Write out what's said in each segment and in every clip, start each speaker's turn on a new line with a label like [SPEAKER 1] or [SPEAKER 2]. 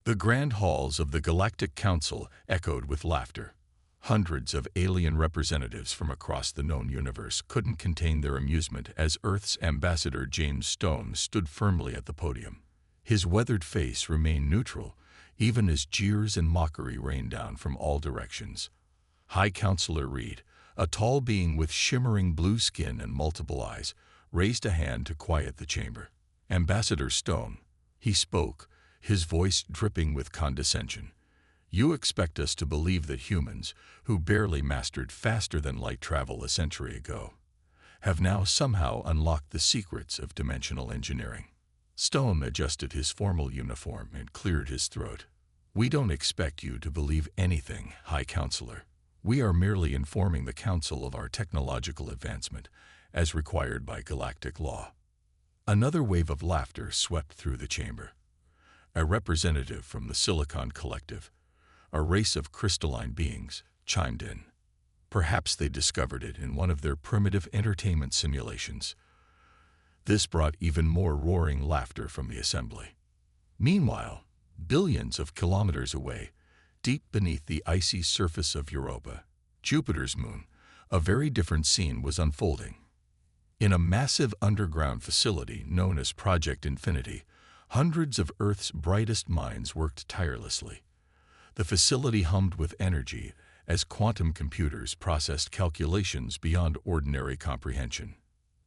[SPEAKER 1] The grand halls of the Galactic Council echoed with laughter. Hundreds of alien representatives from across the known universe couldn't contain their amusement as Earth's ambassador James Stone stood firmly at the podium. His weathered face remained neutral, even as jeers and mockery rained down from all directions. High Counselor Reed, a tall being with shimmering blue skin and multiple eyes, raised a hand to quiet the chamber. "Ambassador Stone," he spoke, his voice dripping with condescension. "You expect us to believe that humans, who barely mastered faster-than-light travel a century ago, have now somehow unlocked the secrets of dimensional engineering." Stone adjusted his formal uniform and cleared his throat. "We don't expect you to believe anything, High Counselor. We are merely informing the Council of our technological advancement, as required by galactic law." Another wave of laughter swept through the chamber. A representative from the Silicon Collective, a race of crystalline beings, chimed in. Perhaps they discovered it in one of their primitive entertainment simulations. This brought even more roaring laughter from the assembly. Meanwhile, billions of kilometers away, deep beneath the icy surface of Europa, Jupiter's moon, a very different scene was unfolding. In a massive underground facility known as Project Infinity, hundreds of Earth's brightest minds worked tirelessly. The facility hummed with energy as quantum computers processed calculations beyond ordinary comprehension.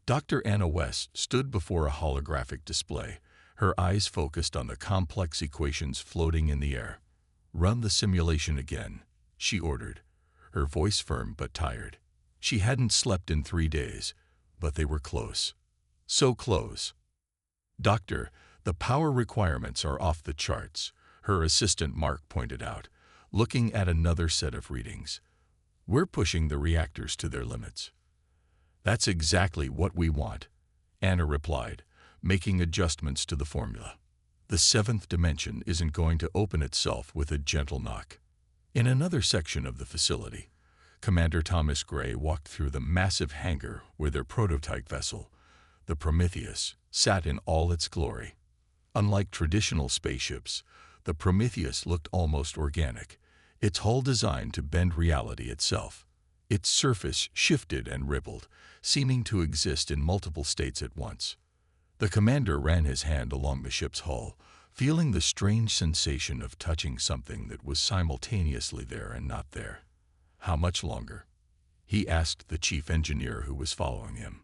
[SPEAKER 1] Dr. Anna West stood before a holographic display, her eyes focused on the complex equations floating in the air. "Run the simulation again," she ordered, her voice firm but tired. She hadn't slept in 3 days, but they were close. So close. "Doctor, the power requirements are off the charts," her assistant Mark pointed out, looking at another set of readings. "We're pushing the reactors to their limits." "That's exactly what we want," Anna replied, making adjustments to the formula. "The seventh dimension isn't going to open itself with a gentle knock." In another section of the facility, Commander Thomas Gray walked through the massive hangar where their prototype vessel, the Prometheus, sat in all its glory. Unlike traditional spaceships, the Prometheus looked almost organic, its hull designed to bend reality itself. Its surface shifted and rippled, seeming to exist in multiple states at once. The commander ran his hand along the ship's hull, feeling the strange sensation of touching something that was simultaneously there and not there. "How much longer?" he asked the chief engineer who was following him.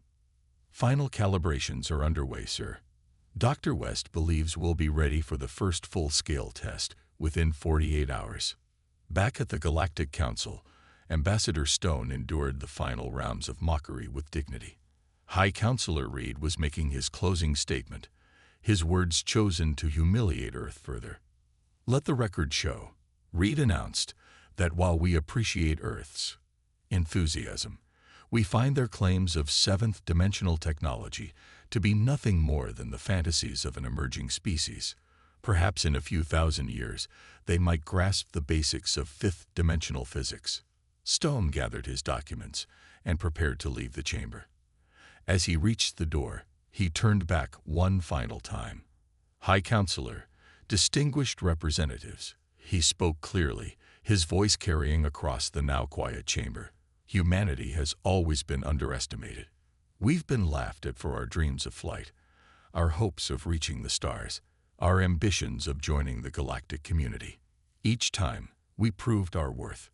[SPEAKER 1] "Final calibrations are underway, sir. Dr. West believes we'll be ready for the first full-scale test within 48 hours." Back at the Galactic Council, Ambassador Stone endured the final rounds of mockery with dignity. High Counselor Reed was making his closing statement, his words chosen to humiliate Earth further. "Let the record show," Reed announced, "that while we appreciate Earth's enthusiasm, we find their claims of seventh-dimensional technology to be nothing more than the fantasies of an emerging species. Perhaps in a few thousand years, they might grasp the basics of fifth-dimensional physics." Stone gathered his documents and prepared to leave the chamber. As he reached the door, he turned back one final time. "High Counselor, distinguished representatives," he spoke clearly, his voice carrying across the now quiet chamber. "Humanity has always been underestimated. We've been laughed at for our dreams of flight, our hopes of reaching the stars, our ambitions of joining the galactic community. Each time, we proved our worth.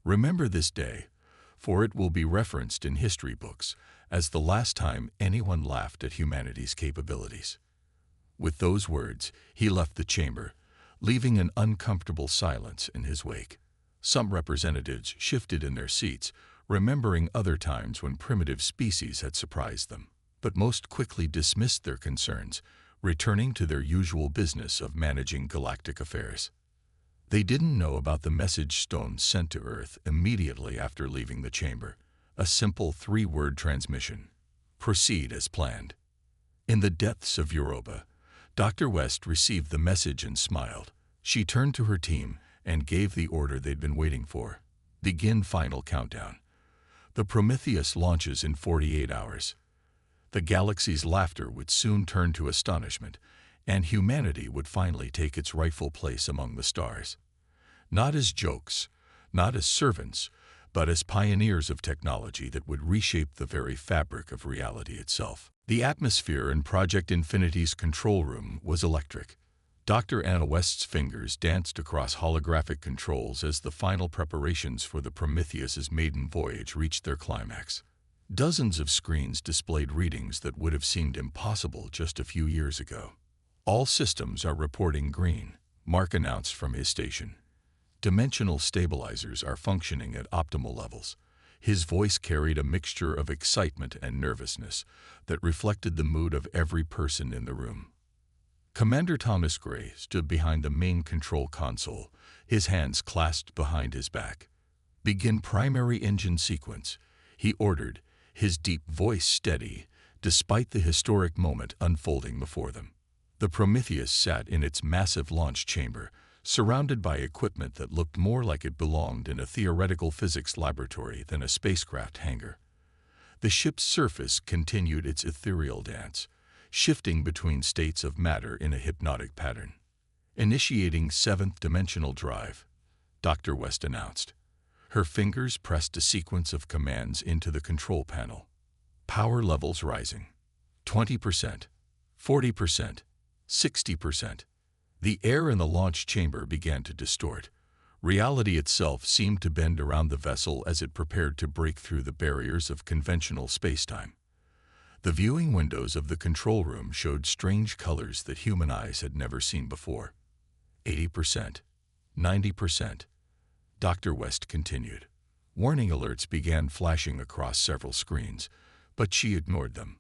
[SPEAKER 1] Remember this day, for it will be referenced in history books as the last time anyone laughed at humanity's capabilities." With those words, he left the chamber, leaving an uncomfortable silence in his wake. Some representatives shifted in their seats, remembering other times when primitive species had surprised them, but most quickly dismissed their concerns, returning to their usual business of managing galactic affairs. They didn't know about the message Stone sent to Earth immediately after leaving the chamber, a simple 3-word transmission: "Proceed as planned." In the depths of Europa, Dr. West received the message and smiled. She turned to her team and gave the order they'd been waiting for: "Begin final countdown. The Prometheus launches in 48 hours." The galaxy's laughter would soon turn to astonishment, and humanity would finally take its rightful place among the stars. Not as jokes, not as servants, but as pioneers of technology that would reshape the very fabric of reality itself. The atmosphere in Project Infinity's control room was electric. Dr. Anna West's fingers danced across holographic controls as the final preparations for the Prometheus's maiden voyage reached their climax. Dozens of screens displayed readings that would have seemed impossible just a few years ago. "All systems are reporting green," Mark announced from his station. "Dimensional stabilizers are functioning at optimal levels." His voice carried a mixture of excitement and nervousness that reflected the mood of every person in the room. Commander Thomas Gray stood behind the main control console, his hands clasped behind his back. "Begin primary engine sequence," he ordered, his deep voice steady, despite the historic moment unfolding before them. The Prometheus sat in its massive launch chamber, surrounded by equipment that looked more like it belonged in a theoretical physics laboratory than a spacecraft hangar. The ship's surface continued its ethereal dance, shifting between states of matter in a hypnotic pattern. "Initiating seventh dimensional drive," Dr. West announced. Her fingers pressed a sequence of commands into the control panel. Power levels rising. 20%, 40%, 60%. The air in the launch chamber began to distort. Reality itself seemed to bend around the vessel as it prepared to break through the barriers of conventional spacetime. The viewing windows of the control room showed strange colors that human eyes had never seen before. 80%, 90%. Dr. West continued. Warning alerts began flashing across several screens, but she ignored them.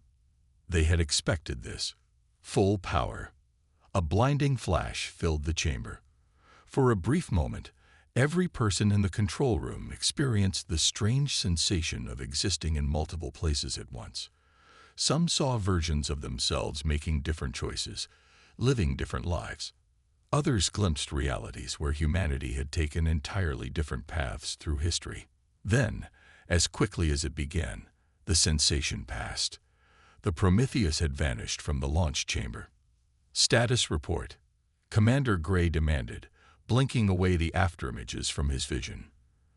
[SPEAKER 1] They had expected this. Full power. A blinding flash filled the chamber. For a brief moment, every person in the control room experienced the strange sensation of existing in multiple places at once. Some saw versions of themselves making different choices, living different lives. Others glimpsed realities where humanity had taken entirely different paths through history. Then, as quickly as it began, the sensation passed. The Prometheus had vanished from the launch chamber. "Status report," Commander Gray demanded, blinking away the afterimages from his vision.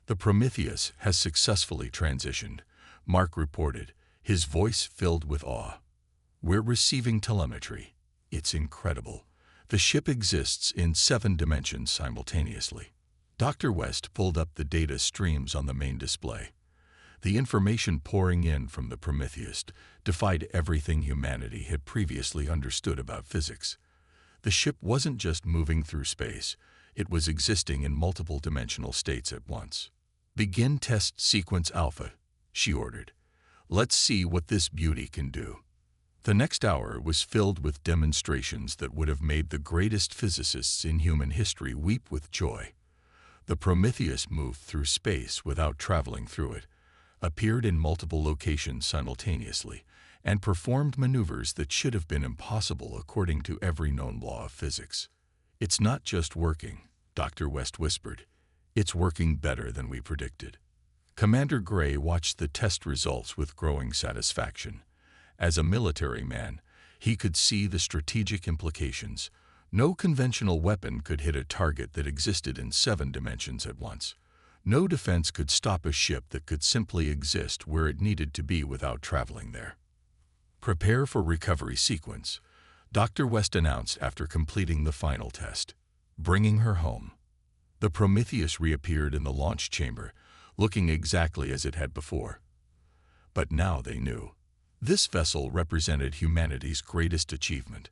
[SPEAKER 1] "The Prometheus has successfully transitioned," Mark reported, his voice filled with awe. "We're receiving telemetry. It's incredible. The ship exists in 7 dimensions simultaneously." Dr. West pulled up the data streams on the main display. The information pouring in from the Prometheus defied everything humanity had previously understood about physics. The ship wasn't just moving through space, it was existing in multiple dimensional states at once. "Begin test sequence alpha," she ordered. "Let's see what this beauty can do." The next hour was filled with demonstrations that would have made the greatest physicists in human history weep with joy. The Prometheus moved through space without traveling through it, appeared in multiple locations simultaneously, and performed maneuvers that should have been impossible according to every known law of physics. "It's not just working," Dr. West whispered. "It's working better than we predicted." Commander Gray watched the test results with growing satisfaction. As a military man, he could see the strategic implications. No conventional weapon could hit a target that existed in 7 dimensions at once. No defense could stop a ship that could simply exist where it needed to be without traveling there. "Prepare for recovery sequence," Dr. West announced after completing the final test. "Bringing her home." The Prometheus reappeared in the launch chamber, looking exactly as it had before. But now they knew. This vessel represented humanity's greatest achievement.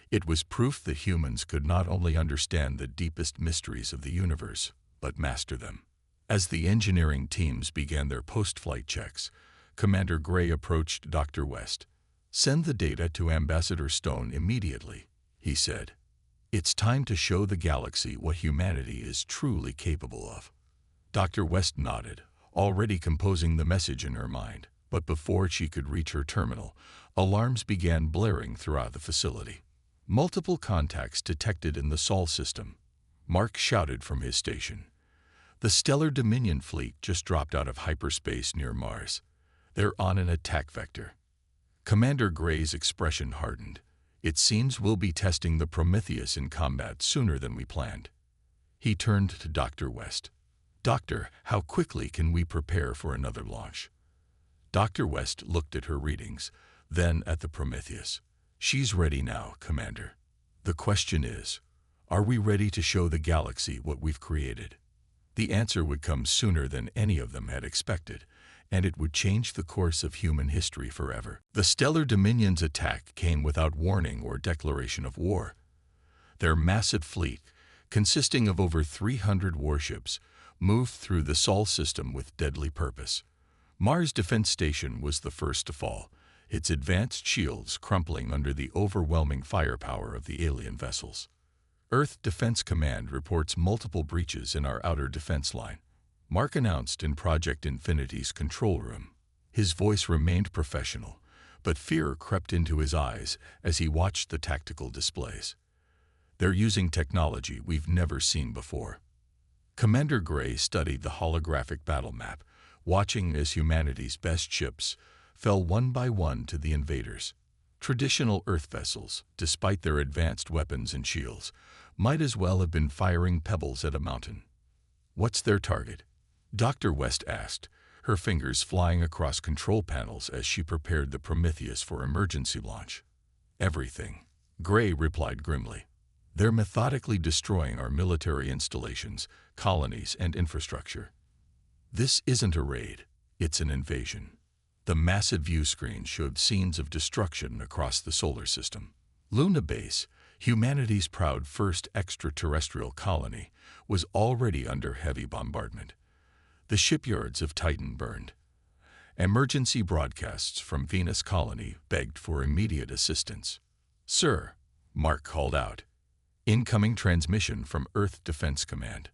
[SPEAKER 1] It was proof that humans could not only understand the deepest mysteries of the universe, but master them. As the engineering teams began their post-flight checks, Commander Gray approached Dr. West. "Send the data to Ambassador Stone immediately," he said. "It's time to show the galaxy what humanity is truly capable of." Dr. West nodded, already composing the message in her mind, but before she could reach her terminal, alarms began blaring throughout the facility. "Multiple contacts detected in the Sol system," Mark shouted from his station. "The Stellar Dominion fleet just dropped out of hyperspace near Mars. They're on an attack vector." Commander Gray's expression hardened. It seems we'll be testing the Prometheus in combat sooner than we planned. He turned to Dr. West. Doctor, how quickly can we prepare for another launch? Dr. West looked at her readings, then at the Prometheus. She's ready now, Commander. The question is, are we ready to show the galaxy what we've created? The answer would come sooner than any of them had expected, and it would change the course of human history forever. The Stellar Dominion's attack came without warning or declaration of war. Their massive fleet, consisting of over 300 warships, moved through the Sol system with deadly purpose. Mars Defense Station was the first to fall, its advanced shields crumpling under the overwhelming firepower of the alien vessels. Earth Defense Command reports multiple breaches in our outer defense line, Mark announced in Project Infinity's control room. His voice remained professional, but fear crept into his eyes as he watched the tactical displays. They're using technology we've never seen before. Commander Gray studied the holographic battle map, watching as humanity's best ships fell one by one to the invaders. Traditional Earth vessels, despite their advanced weapons and shields, might as well have been firing pebbles at a mountain. What's their target? Dr. West asked, her fingers flying across control panels as she prepared the Prometheus for emergency launch. Everything, Gray replied grimly. They're methodically destroying our military installations, colonies, and infrastructure. This isn't a raid, it's an invasion. The massive view screen showed scenes of destruction across the solar system. Luna Base, humanity's proud first extraterrestrial colony, was already under heavy bombardment. The shipyards of Titan burned. Emergency broadcasts from Venus Colony begged for immediate assistance. Sir, Mark called out. Incoming transmission from Earth Defense Command.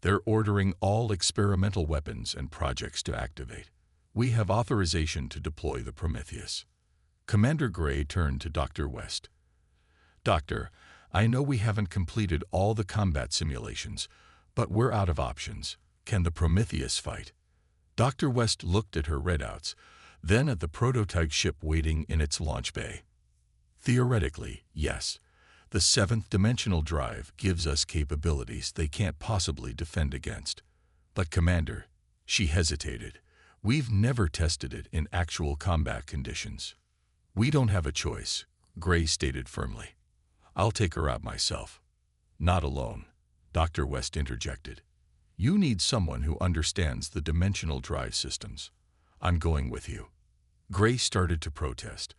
[SPEAKER 1] They're ordering all experimental weapons and projects to activate. We have authorization to deploy the Prometheus. Commander Gray turned to Dr. West. Doctor, I know we haven't completed all the combat simulations, but we're out of options. Can the Prometheus fight? Dr. West looked at her readouts, then at the prototype ship waiting in its launch bay. Theoretically, yes. The seventh dimensional drive gives us capabilities they can't possibly defend against. But Commander, she hesitated, we've never tested it in actual combat conditions. We don't have a choice, Gray stated firmly. I'll take her out myself. Not alone, Dr. West interjected. You need someone who understands the dimensional drive systems. I'm going with you. Gray started to protest,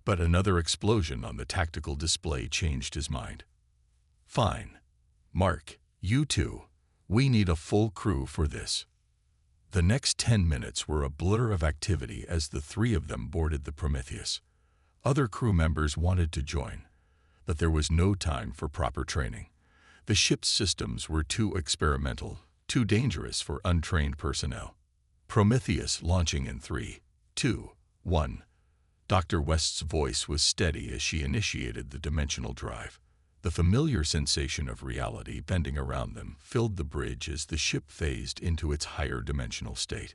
[SPEAKER 1] but another explosion on the tactical display changed his mind. Fine. Mark, you too. We need a full crew for this. The next 10 minutes were a blur of activity as the three of them boarded the Prometheus. Other crew members wanted to join, but there was no time for proper training. The ship's systems were too experimental, too dangerous for untrained personnel. Prometheus launching in 3, 2, 1. Dr. West's voice was steady as she initiated the dimensional drive. The familiar sensation of reality bending around them filled the bridge as the ship phased into its higher dimensional state.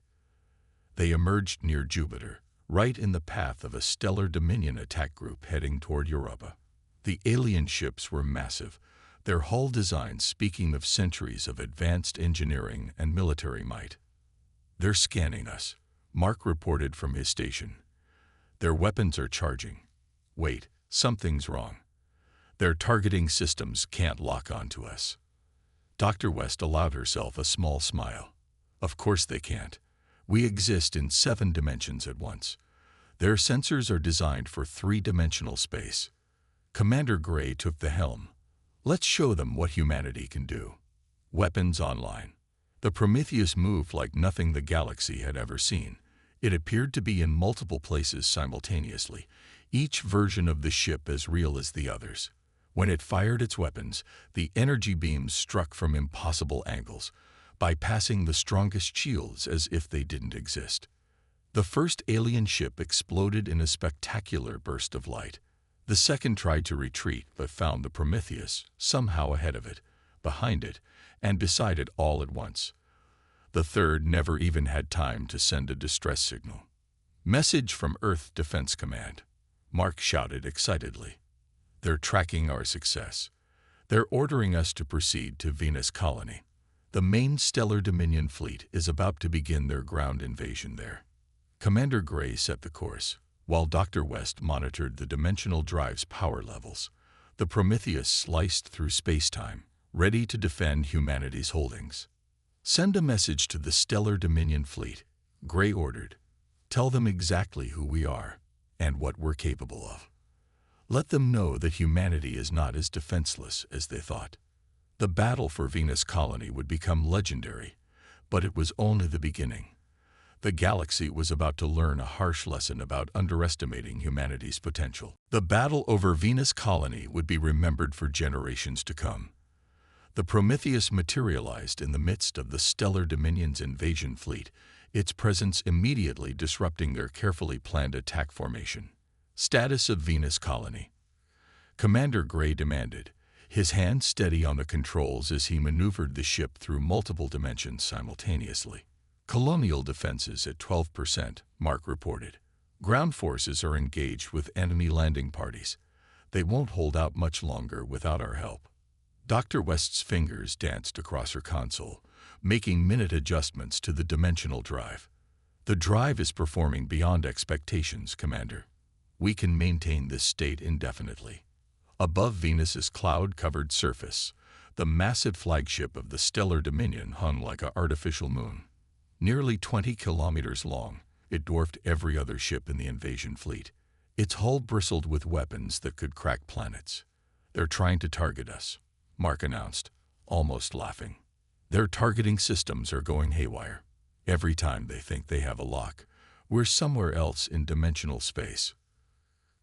[SPEAKER 1] They emerged near Jupiter, right in the path of a Stellar Dominion attack group heading toward Europa. The alien ships were massive, their hull designs speaking of centuries of advanced engineering and military might. They're scanning us, Mark reported from his station. Their weapons are charging. Wait, something's wrong. Their targeting systems can't lock onto us. Dr. West allowed herself a small smile. Of course they can't. We exist in 7 dimensions at once. Their sensors are designed for 3-dimensional space. Commander Gray took the helm. Let's show them what humanity can do. Weapons online. The Prometheus moved like nothing the galaxy had ever seen. It appeared to be in multiple places simultaneously, each version of the ship as real as the others. When it fired its weapons, the energy beams struck from impossible angles, bypassing the strongest shields as if they didn't exist. The first alien ship exploded in a spectacular burst of light. The second tried to retreat but found the Prometheus, somehow ahead of it, behind it, and beside it all at once. The third never even had time to send a distress signal. Message from Earth Defense Command, Mark shouted excitedly. They're tracking our success. They're ordering us to proceed to Venus Colony. The main Stellar Dominion fleet is about to begin their ground invasion there. Commander Gray set the course, while Dr. West monitored the dimensional drive's power levels. The Prometheus sliced through space-time, ready to defend humanity's holdings. "Send a message to the Stellar Dominion fleet," Gray ordered. "Tell them exactly who we are and what we're capable of. Let them know that humanity is not as defenseless as they thought." The battle for Venus Colony would become legendary, but it was only the beginning. The galaxy was about to learn a harsh lesson about underestimating humanity's potential. The battle over Venus Colony would be remembered for generations to come. The Prometheus materialized in the midst of the Stellar Dominion's invasion fleet, its presence immediately disrupting their carefully planned attack formation. "Status of Venus Colony," Commander Gray demanded, his hand steady on the controls as he maneuvered the ship through multiple dimensions simultaneously. "Colonial defenses at 12%, Mark reported. "Ground forces are engaged with enemy landing parties. They won't hold out much longer without our help." Dr. West's fingers danced across her console, making minute adjustments to the dimensional drive. "The drive is performing beyond expectations, Commander. We can maintain this state indefinitely." Above Venus's cloud-covered surface, the massive flagship of the Stellar Dominion hung like an artificial moon. Nearly 20 kilometers long, it dwarfed every other ship in the invasion fleet. Its hull bristled with weapons that could crack planets. "They're trying to target us," Mark announced, almost laughing. "Their targeting systems are going haywire. Every time they think they have a lock, we're somewhere else in dimensional space."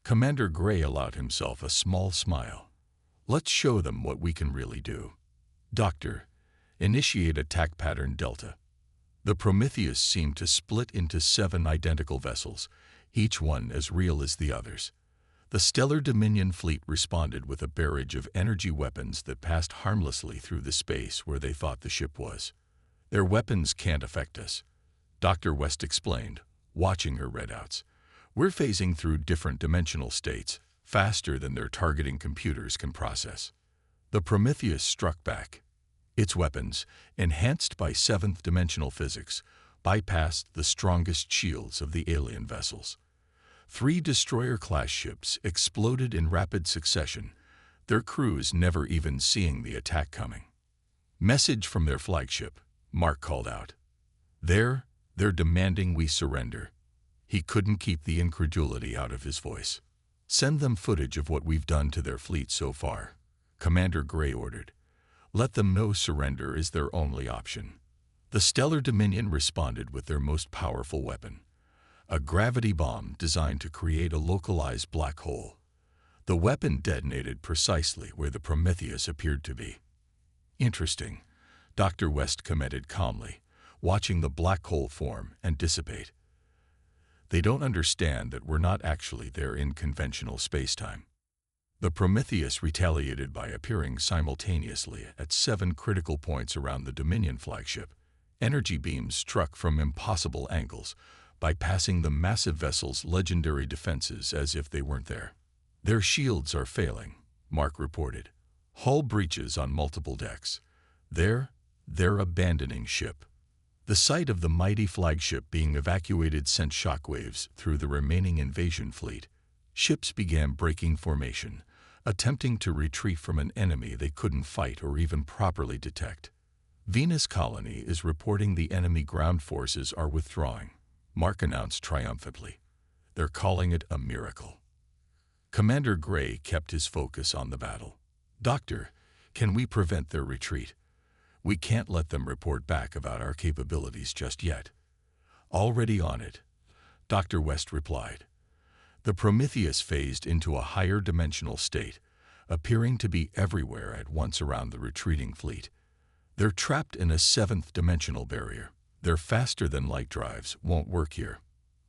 [SPEAKER 1] Commander Gray allowed himself a small smile. "Let's show them what we can really do. Doctor, initiate attack pattern Delta." The Prometheus seemed to split into 7 identical vessels, each one as real as the others. The Stellar Dominion fleet responded with a barrage of energy weapons that passed harmlessly through the space where they thought the ship was. "Their weapons can't affect us," Dr. West explained, watching her readouts. "We're phasing through different dimensional states, faster than their targeting computers can process." The Prometheus struck back. Its weapons, enhanced by 7th-dimensional physics, bypassed the strongest shields of the alien vessels. 3 destroyer-class ships exploded in rapid succession, their crews never even seeing the attack coming. "Message from their flagship," Mark called out. They're demanding we surrender." He couldn't keep the incredulity out of his voice. "Send them footage of what we've done to their fleet so far," Commander Gray ordered. "Let them know surrender is their only option." The Stellar Dominion responded with their most powerful weapon, a gravity bomb designed to create a localized black hole. The weapon detonated precisely where the Prometheus appeared to be. "Interesting," Dr. West commented calmly, watching the black hole form and dissipate. "They don't understand that we're not actually there in conventional spacetime." The Prometheus retaliated by appearing simultaneously at 7 critical points around the Dominion flagship. Energy beams struck from impossible angles, bypassing the massive vessel's legendary defenses as if they weren't there. "Their shields are failing," Mark reported. "Hull breaches on multiple decks. They're abandoning ship." The sight of the mighty flagship being evacuated sent shockwaves through the remaining invasion fleet. Ships began breaking formation, attempting to retreat from an enemy they couldn't fight or even properly detect. "Venus Colony is reporting the enemy ground forces are withdrawing," Mark announced triumphantly. "They're calling it a miracle." Commander Gray kept his focus on the battle. "Doctor, can we prevent their retreat? We can't let them report back about our capabilities just yet." "Already on it," Dr. West replied. The Prometheus phased into a higher dimensional state, appearing to be everywhere at once around the retreating fleet. "They're trapped in a 7th-dimensional barrier. Their faster-than-light drives won't work here."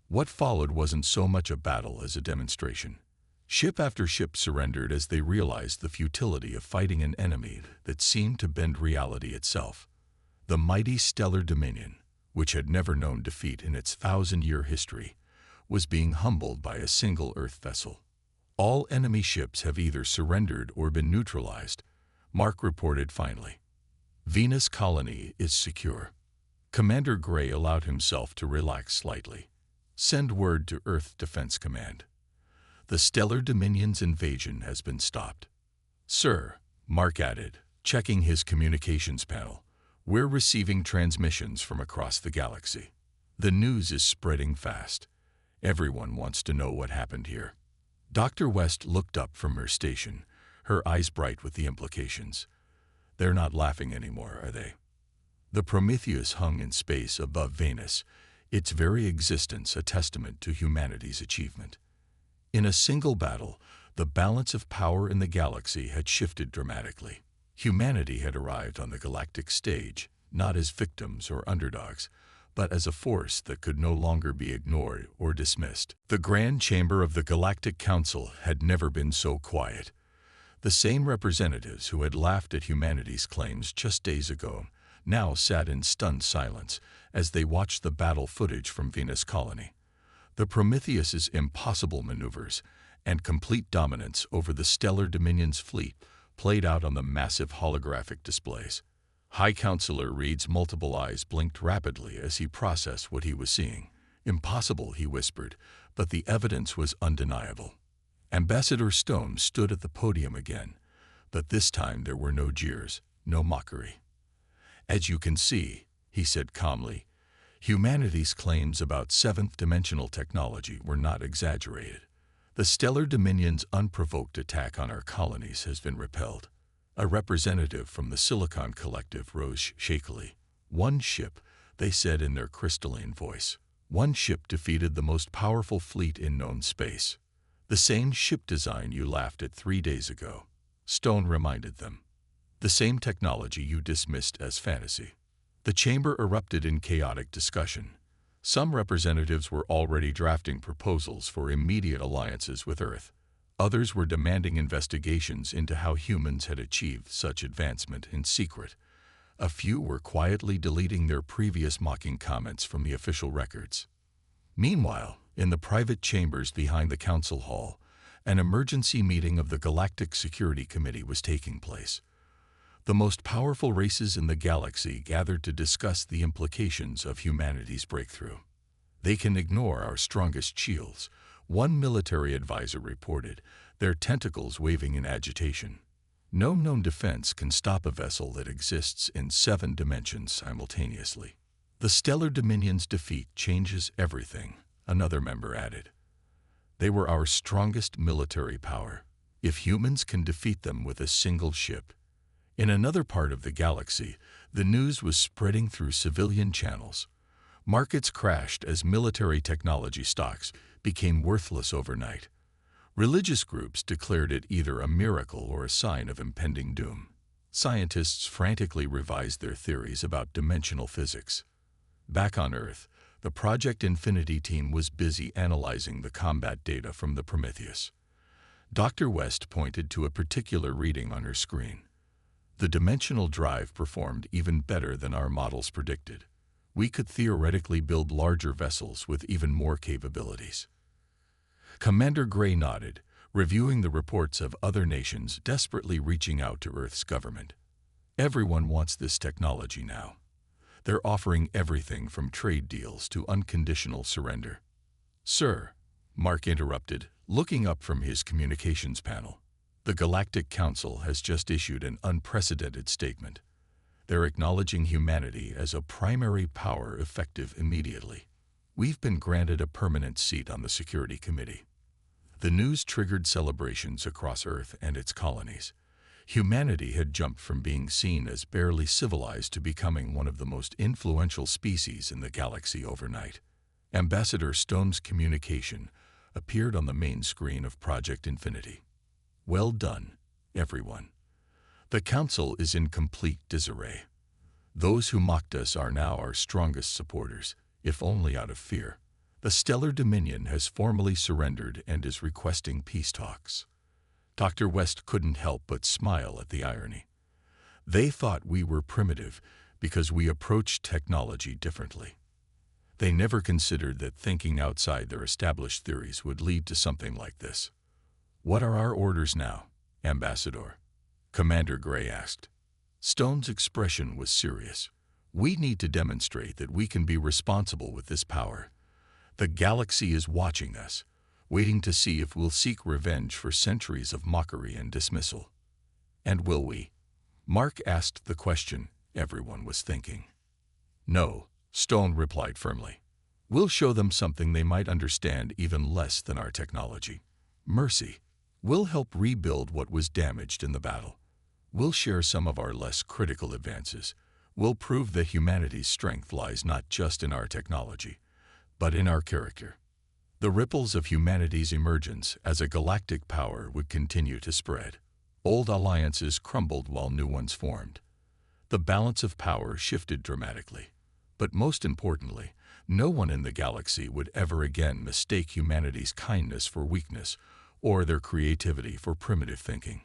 [SPEAKER 1] What followed wasn't so much a battle as a demonstration. Ship after ship surrendered as they realized the futility of fighting an enemy that seemed to bend reality itself. The mighty Stellar Dominion, which had never known defeat in its 1,000-year history, was being humbled by a single Earth vessel. All enemy ships have either surrendered or been neutralized, Mark reported finally. Venus colony is secure. Commander Gray allowed himself to relax slightly. Send word to Earth Defense Command. The Stellar Dominion's invasion has been stopped. Sir, Mark added, checking his communications panel, we're receiving transmissions from across the galaxy. The news is spreading fast. Everyone wants to know what happened here. Dr. West looked up from her station, her eyes bright with the implications. They're not laughing anymore, are they? The Prometheus hung in space above Venus, its very existence a testament to humanity's achievement. In a single battle, the balance of power in the galaxy had shifted dramatically. Humanity had arrived on the galactic stage, not as victims or underdogs, but as a force that could no longer be ignored or dismissed. The Grand Chamber of the Galactic Council had never been so quiet. The same representatives who had laughed at humanity's claims just days ago now sat in stunned silence as they watched the battle footage from Venus colony. The Prometheus's impossible maneuvers and complete dominance over the Stellar Dominion's fleet played out on the massive holographic displays. High Counselor Reed's multiple eyes blinked rapidly as he processed what he was seeing. Impossible, he whispered, but the evidence was undeniable. Ambassador Stone stood at the podium again, but this time there were no jeers, no mockery. As you can see, he said calmly, humanity's claims about seventh-dimensional technology were not exaggerated. The Stellar Dominion's unprovoked attack on our colonies has been repelled. A representative from the Silicon Collective rose shakily. One ship, they said in their crystalline voice. One ship defeated the most powerful fleet in known space. The same ship design you laughed at 3 days ago, Stone reminded them. The same technology you dismissed as fantasy. The chamber erupted in chaotic discussion. Some representatives were already drafting proposals for immediate alliances with Earth. Others were demanding investigations into how humans had achieved such advancement in secret. A few were quietly deleting their previous mocking comments from the official records. Meanwhile, in the private chambers behind the council hall, an emergency meeting of the Galactic Security Committee was taking place. The most powerful races in the galaxy gathered to discuss the implications of humanity's breakthrough. They can ignore our strongest shields, one military advisor reported, their tentacles waving in agitation. No known defense can stop a vessel that exists in 7 dimensions simultaneously. The Stellar Dominion's defeat changes everything, another member added. They were our strongest military power. If humans can defeat them with a single ship. In another part of the galaxy, the news was spreading through civilian channels. Markets crashed as military technology stocks became worthless overnight. Religious groups declared it either a miracle or a sign of impending doom. Scientists frantically revised their theories about dimensional physics. Back on Earth, the Project Infinity team was busy analyzing the combat data from the Prometheus. Dr. West pointed to a particular reading on her screen. The dimensional drive performed even better than our models predicted. We could theoretically build larger vessels with even more capabilities. Commander Gray nodded, reviewing the reports of other nations desperately reaching out to Earth's government. Everyone wants this technology now. They're offering everything from trade deals to unconditional surrender. Sir, Mark interrupted, looking up from his communications panel. The Galactic Council has just issued an unprecedented statement. They're acknowledging humanity as a primary power effective immediately. We've been granted a permanent seat on the Security Committee. The news triggered celebrations across Earth and its colonies. Humanity had jumped from being seen as barely civilized to becoming one of the most influential species in the galaxy overnight. Ambassador Stone's communication appeared on the main screen of Project Infinity. Well done, everyone. The Council is in complete disarray. Those who mocked us are now our strongest supporters, if only out of fear. The Stellar Dominion has formally surrendered and is requesting peace talks. Dr. West couldn't help but smile at the irony. They thought we were primitive because we approached technology differently. They never considered that thinking outside their established theories would lead to something like this. "What are our orders now, Ambassador?" Commander Gray asked. Stone's expression was serious. "We need to demonstrate that we can be responsible with this power. The galaxy is watching us, waiting to see if we'll seek revenge for centuries of mockery and dismissal." "And will we?" Mark asked the question everyone was thinking. "No," Stone replied firmly. "We'll show them something they might understand even less than our technology. Mercy. We'll help rebuild what was damaged in the battle. We'll share some of our less critical advances. We'll prove that humanity's strength lies not just in our technology, but in our character." The ripples of humanity's emergence as a galactic power would continue to spread. Old alliances crumbled while new ones formed. The balance of power shifted dramatically. But most importantly, no one in the galaxy would ever again mistake humanity's kindness for weakness or their creativity for primitive thinking.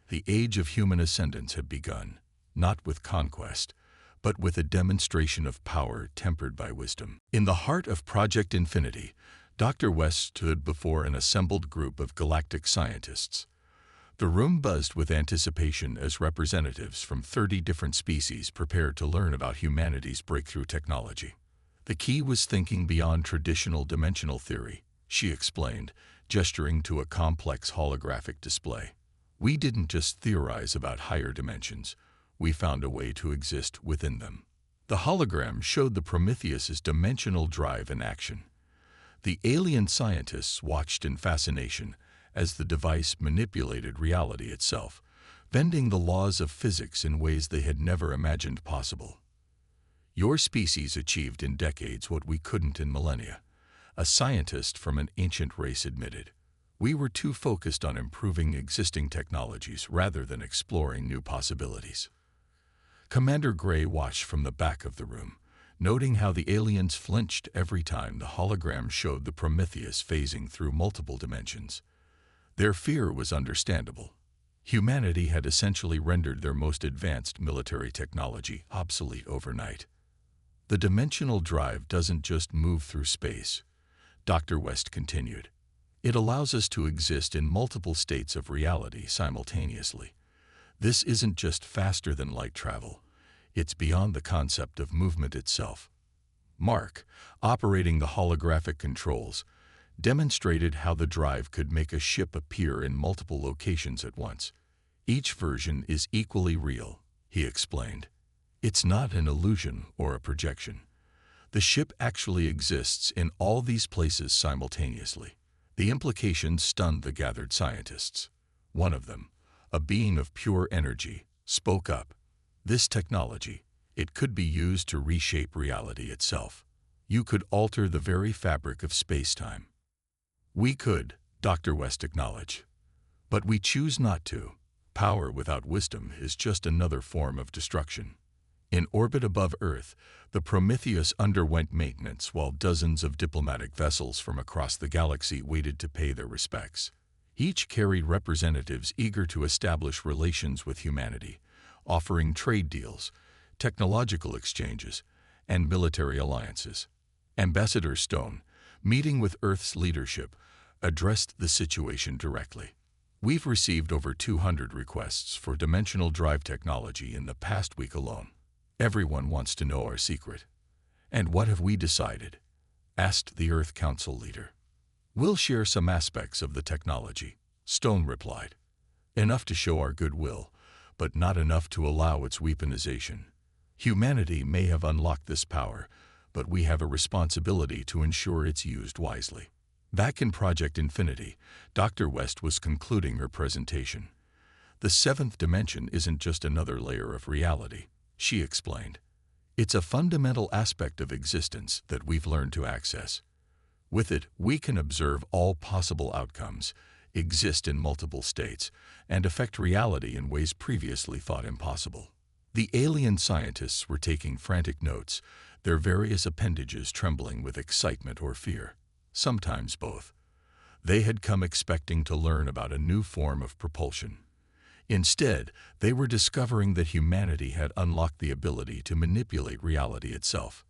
[SPEAKER 1] The age of human ascendance had begun, not with conquest, but with a demonstration of power tempered by wisdom. In the heart of Project Infinity, Dr. West stood before an assembled group of galactic scientists. The room buzzed with anticipation as representatives from 30 different species prepared to learn about humanity's breakthrough technology. "The key was thinking beyond traditional dimensional theory," she explained, gesturing to a complex holographic display. "We didn't just theorize about higher dimensions. We found a way to exist within them." The hologram showed the Prometheus's dimensional drive in action. The alien scientists watched in fascination as the device manipulated reality itself, bending the laws of physics in ways they had never imagined possible. "Your species achieved in decades what we couldn't in millennia," a scientist from an ancient race admitted. "We were too focused on improving existing technologies rather than exploring new possibilities." Commander Gray watched from the back of the room, noting how the aliens flinched every time the hologram showed the Prometheus phasing through multiple dimensions. Their fear was understandable. Humanity had essentially rendered their most advanced military technology obsolete overnight. "The dimensional drive doesn't just move through space," Dr. West continued. "It allows us to exist in multiple states of reality simultaneously. This isn't just faster than light travel. It's beyond the concept of movement itself." Mark, operating the holographic controls, demonstrated how the drive could make a ship appear in multiple locations at once. "Each version is equally real," he explained. "It's not an illusion or a projection. The ship actually exists in all these places simultaneously." The implications stunned the gathered scientists. One of them, a being of pure energy, spoke up. "This technology, it could be used to reshape reality itself. You could alter the very fabric of space-time." "We could," Dr. West acknowledged. "But we choose not to. Power without wisdom is just another form of destruction." In orbit above Earth, the Prometheus underwent maintenance while dozens of diplomatic vessels from across the galaxy waited to pay their respects. Each carried representatives eager to establish relations with humanity, offering trade deals, technological exchanges, and military alliances. Ambassador Stone, meeting with Earth's leadership, addressed the situation directly. "We've received over 200 requests for dimensional drive technology in the past week alone. Everyone wants to know our secret." "And what have we decided?" asked the Earth Council leader. "We'll share some aspects of the technology," Stone replied. "Enough to show our goodwill, but not enough to allow its weaponization. Humanity may have unlocked this power, but we have a responsibility to ensure it's used wisely." Back in Project Infinity, Dr. West was concluding her presentation. "The seventh dimension isn't just another layer of reality," she explained. "It's a fundamental aspect of existence that we've learned to access. With it, we can observe all possible outcomes, exist in multiple states, and affect reality in ways previously thought impossible." The alien scientists were taking frantic notes, their various appendages trembling with excitement or fear, sometimes both. They had come expecting to learn about a new form of propulsion. Instead, they were discovering that humanity had unlocked the ability to manipulate reality itself.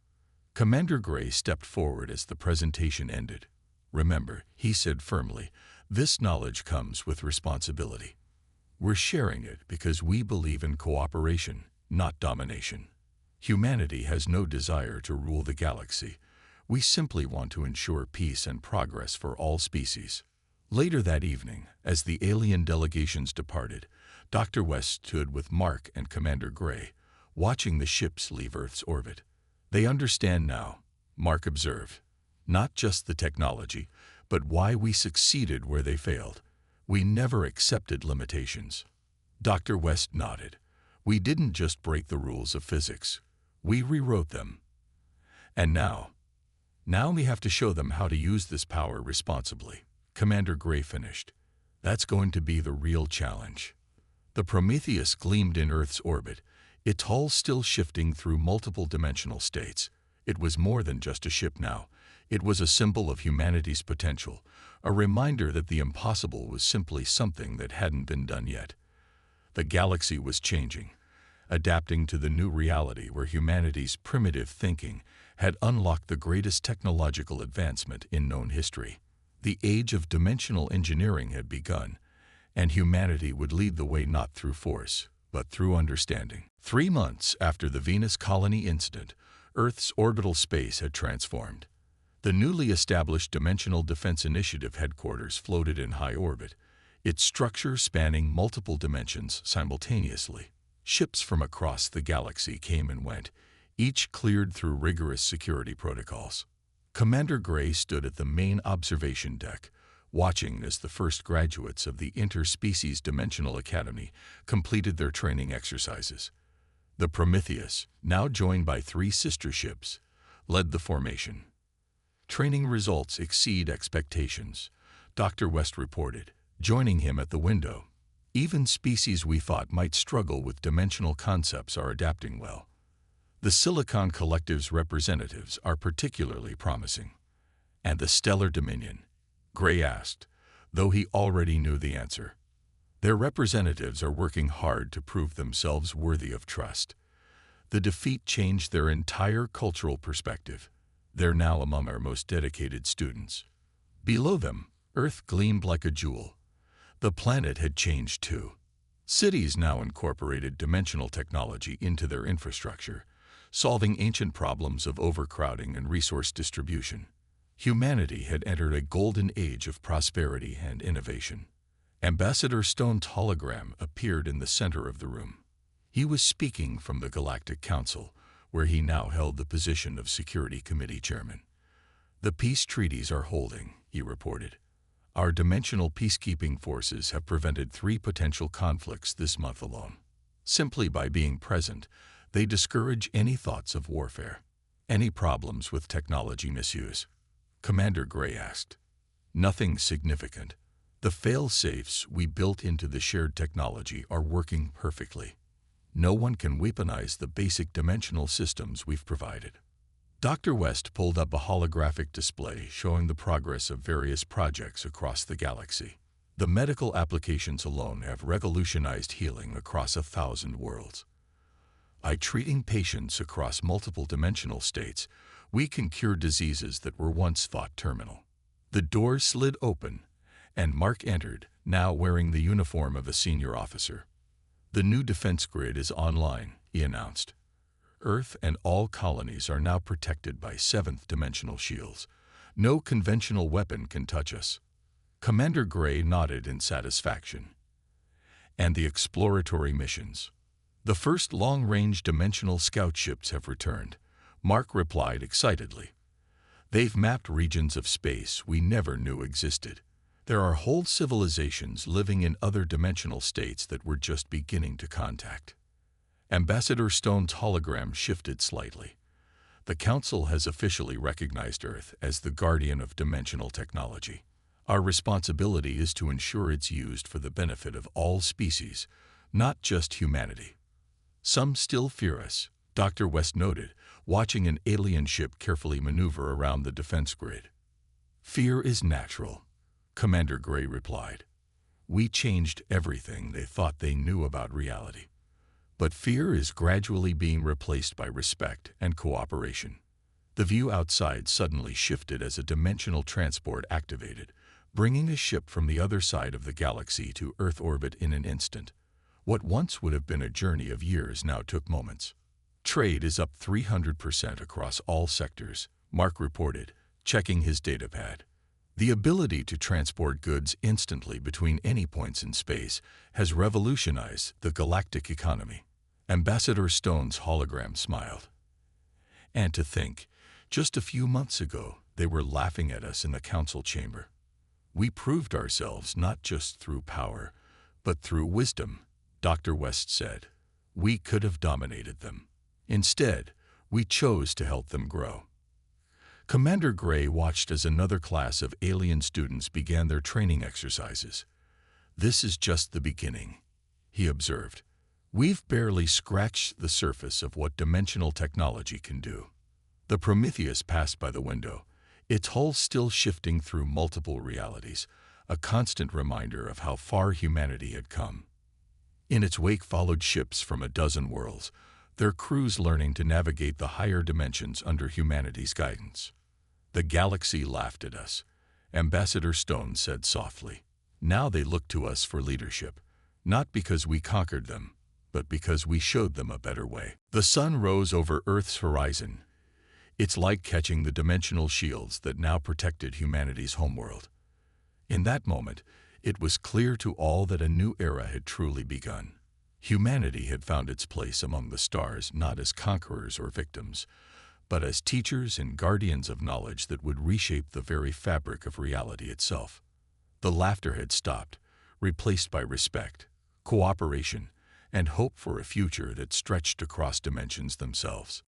[SPEAKER 1] Commander Gray stepped forward as the presentation ended. "Remember," he said firmly, This knowledge comes with responsibility. We're sharing it because we believe in cooperation, not domination. Humanity has no desire to rule the galaxy. We simply want to ensure peace and progress for all species. Later that evening, as the alien delegations departed, Dr. West stood with Mark and Commander Gray, watching the ships leave Earth's orbit. They understand now, Mark observed, not just the technology, but why we succeeded where they failed. We never accepted limitations. Dr. West nodded. We didn't just break the rules of physics. We rewrote them. And now we have to show them how to use this power responsibly. Commander Gray finished. That's going to be the real challenge. The Prometheus gleamed in Earth's orbit, its hull still shifting through multiple dimensional states. It was more than just a ship now. It was a symbol of humanity's potential, a reminder that the impossible was simply something that hadn't been done yet. The galaxy was changing, adapting to the new reality where humanity's primitive thinking had unlocked the greatest technological advancement in known history. The age of dimensional engineering had begun, and humanity would lead the way not through force, but through understanding. 3 months after the Venus colony incident, Earth's orbital space had transformed. The newly established Dimensional Defense Initiative headquarters floated in high orbit, its structure spanning multiple dimensions simultaneously. Ships from across the galaxy came and went, each cleared through rigorous security protocols. Commander Gray stood at the main observation deck, watching as the first graduates of the Interspecies Dimensional Academy completed their training exercises. The Prometheus, now joined by 3 sister ships, led the formation. Training results exceed expectations, Dr. West reported, joining him at the window. Even species we thought might struggle with dimensional concepts are adapting well. The Silicon Collective's representatives are particularly promising. And the Stellar Dominion? Gray asked, though he already knew the answer. Their representatives are working hard to prove themselves worthy of trust. The defeat changed their entire cultural perspective. They're now among our most dedicated students. Below them, Earth gleamed like a jewel. The planet had changed too. Cities now incorporated dimensional technology into their infrastructure, solving ancient problems of overcrowding and resource distribution. Humanity had entered a golden age of prosperity and innovation. Ambassador Stone's hologram appeared in the center of the room. He was speaking from the Galactic Council, where he now held the position of Security Committee Chairman. The peace treaties are holding, he reported. Our dimensional peacekeeping forces have prevented 3 potential conflicts this month alone. Simply by being present, they discourage any thoughts of warfare. Any problems with technology misuse? Commander Gray asked. Nothing significant. The fail-safes we built into the shared technology are working perfectly. No one can weaponize the basic dimensional systems we've provided. Dr. West pulled up a holographic display showing the progress of various projects across the galaxy. The medical applications alone have revolutionized healing across 1,000 worlds. By treating patients across multiple dimensional states, we can cure diseases that were once thought terminal. The door slid open, and Mark entered, now wearing the uniform of a senior officer. The new defense grid is online, he announced. Earth and all colonies are now protected by 7th dimensional shields. No conventional weapon can touch us. Commander Gray nodded in satisfaction. And the exploratory missions. The first long-range dimensional scout ships have returned, Mark replied excitedly. They've mapped regions of space we never knew existed. There are whole civilizations living in other dimensional states that we're just beginning to contact. Ambassador Stone's hologram shifted slightly. The Council has officially recognized Earth as the guardian of dimensional technology. Our responsibility is to ensure it's used for the benefit of all species, not just humanity. Some still fear us, Dr. West noted, watching an alien ship carefully maneuver around the defense grid. Fear is natural, Commander Gray replied. We changed everything they thought they knew about reality. But fear is gradually being replaced by respect and cooperation. The view outside suddenly shifted as a dimensional transport activated, bringing a ship from the other side of the galaxy to Earth orbit in an instant. What once would have been a journey of years now took moments. Trade is up 300% across all sectors, Mark reported, checking his datapad. The ability to transport goods instantly between any points in space has revolutionized the galactic economy. Ambassador Stone's hologram smiled. And to think, just a few months ago, they were laughing at us in the council chamber. We proved ourselves not just through power, but through wisdom, Dr. West said. We could have dominated them. Instead, we chose to help them grow. Commander Gray watched as another class of alien students began their training exercises. This is just the beginning, he observed. We've barely scratched the surface of what dimensional technology can do. The Prometheus passed by the window, its hull still shifting through multiple realities, a constant reminder of how far humanity had come. In its wake followed ships from a dozen worlds, their crews learning to navigate the higher dimensions under humanity's guidance. The galaxy laughed at us, Ambassador Stone said softly. Now they look to us for leadership, not because we conquered them, but because we showed them a better way. The sun rose over Earth's horizon, its light catching the dimensional shields that now protected humanity's homeworld. In that moment, it was clear to all that a new era had truly begun. Humanity had found its place among the stars not as conquerors or victims, but as teachers and guardians of knowledge that would reshape the very fabric of reality itself. The laughter had stopped, replaced by respect, cooperation, and hope for a future that stretched across dimensions themselves.